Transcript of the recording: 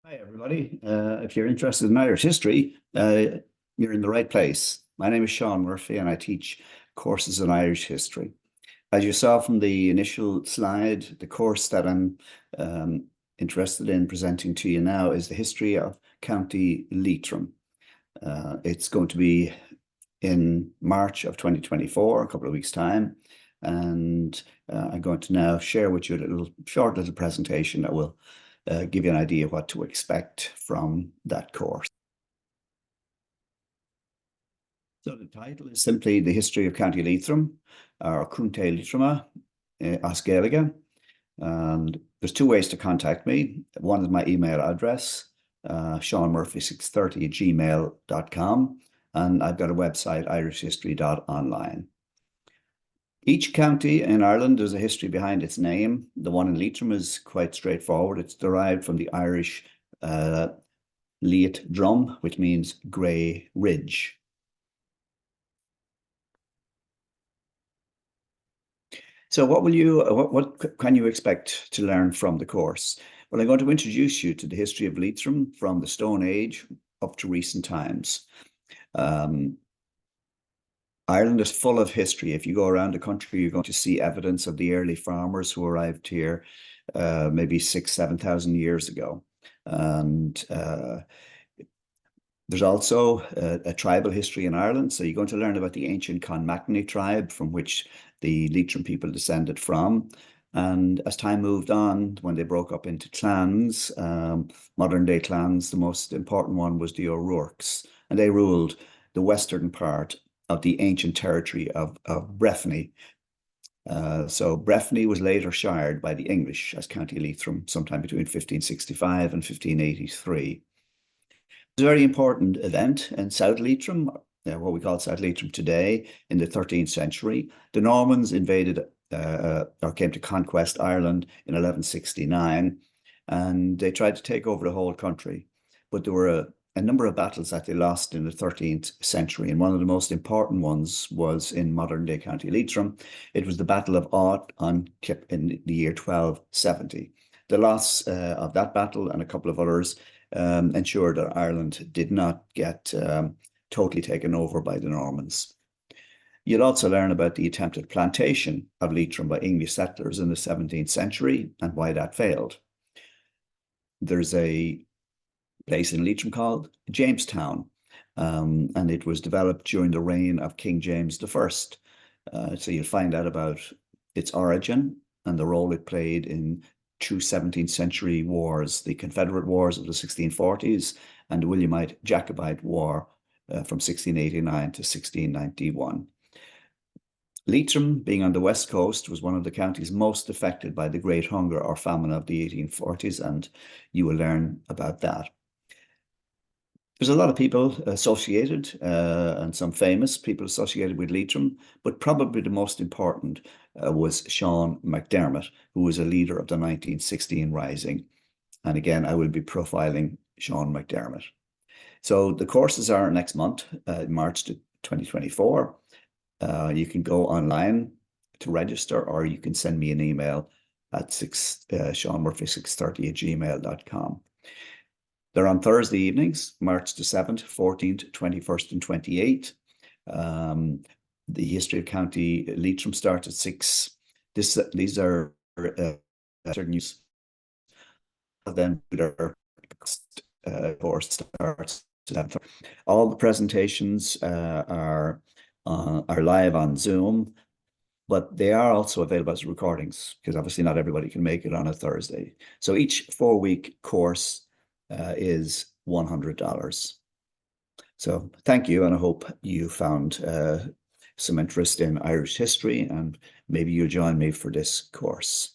Hi, everybody. If you're interested in Irish history, you're in the right place. My name is Sean Murphy, and I teach courses in Irish history. As you saw from the initial slide, the course that I'm interested in presenting to you now is the history of County Leitrim. It's going to be in March of 2024, a couple of weeks' time, and I'm going to now share with you a short little presentation that will give you an idea what to expect from that course. So the title is simply The History of County Leitrim, or Cúnta Leitrima as Gaeilge. And there's two ways to contact me. One is my email address, seanmurphy630@gmail.com, and I've got a website, irishhistory.online. Each county in Ireland, there's a history behind its name. The one in Leitrim is quite straightforward. It's derived from the Irish Leat drum, which means grey ridge. So what can you expect to learn from the course? Well, I'm going to introduce you to the history of Leitrim from the Stone Age up to recent times. Ireland is full of history. If you go around the country, you're going to see evidence of the early farmers who arrived here maybe 7,000 years ago. And there's also a tribal history in Ireland. So you're going to learn about the ancient Clonmacnoise tribe from which the Leitrim people descended from. And as time moved on, when they broke up into clans, modern day clans, the most important one was the O'Rourke's, and they ruled the western part of the ancient territory of Breffni. So Breffni was later shired by the English as County Leitrim sometime between 1565 and 1583. It's a very important event in South Leitrim, what we call South Leitrim today, in the 13th century. The Normans invaded or came to conquest Ireland in 1169, and they tried to take over the whole country. But there were a number of battles that they lost in the 13th century, and one of the most important ones was in modern-day County Leitrim. It was the Battle of Aut in the year 1270. The loss of that battle and a couple of others ensured that Ireland did not get totally taken over by the Normans. You'll also learn about the attempted plantation of Leitrim by English settlers in the 17th century and why that failed. There's a place in Leitrim called Jamestown, and it was developed during the reign of King James I. So you'll find out about its origin and the role it played in two 17th century wars, the Confederate Wars of the 1640s and the Williamite Jacobite War from 1689 to 1691. Leitrim, being on the west coast, was one of the counties most affected by the Great Hunger or Famine of the 1840s, and you will learn about that. There's a lot of people associated and some famous people associated with Leitrim, but probably the most important was Sean McDermott, who was a leader of the 1916 Rising. And again, I will be profiling Sean McDermott. So the courses are next month, March 2024. You can go online to register, or you can send me an email at seanmurphy630@gmail.com. They're on Thursday evenings, March the 7th, 14th, 21st, and 28th. The history of County Leitrim starts at 6. These are certain news. Then their course starts. All the presentations are live on Zoom, but they are also available as recordings because obviously not everybody can make it on a Thursday. So each 4-week course is $100. So thank you, and I hope you found some interest in Irish history, and maybe you'll join me for this course.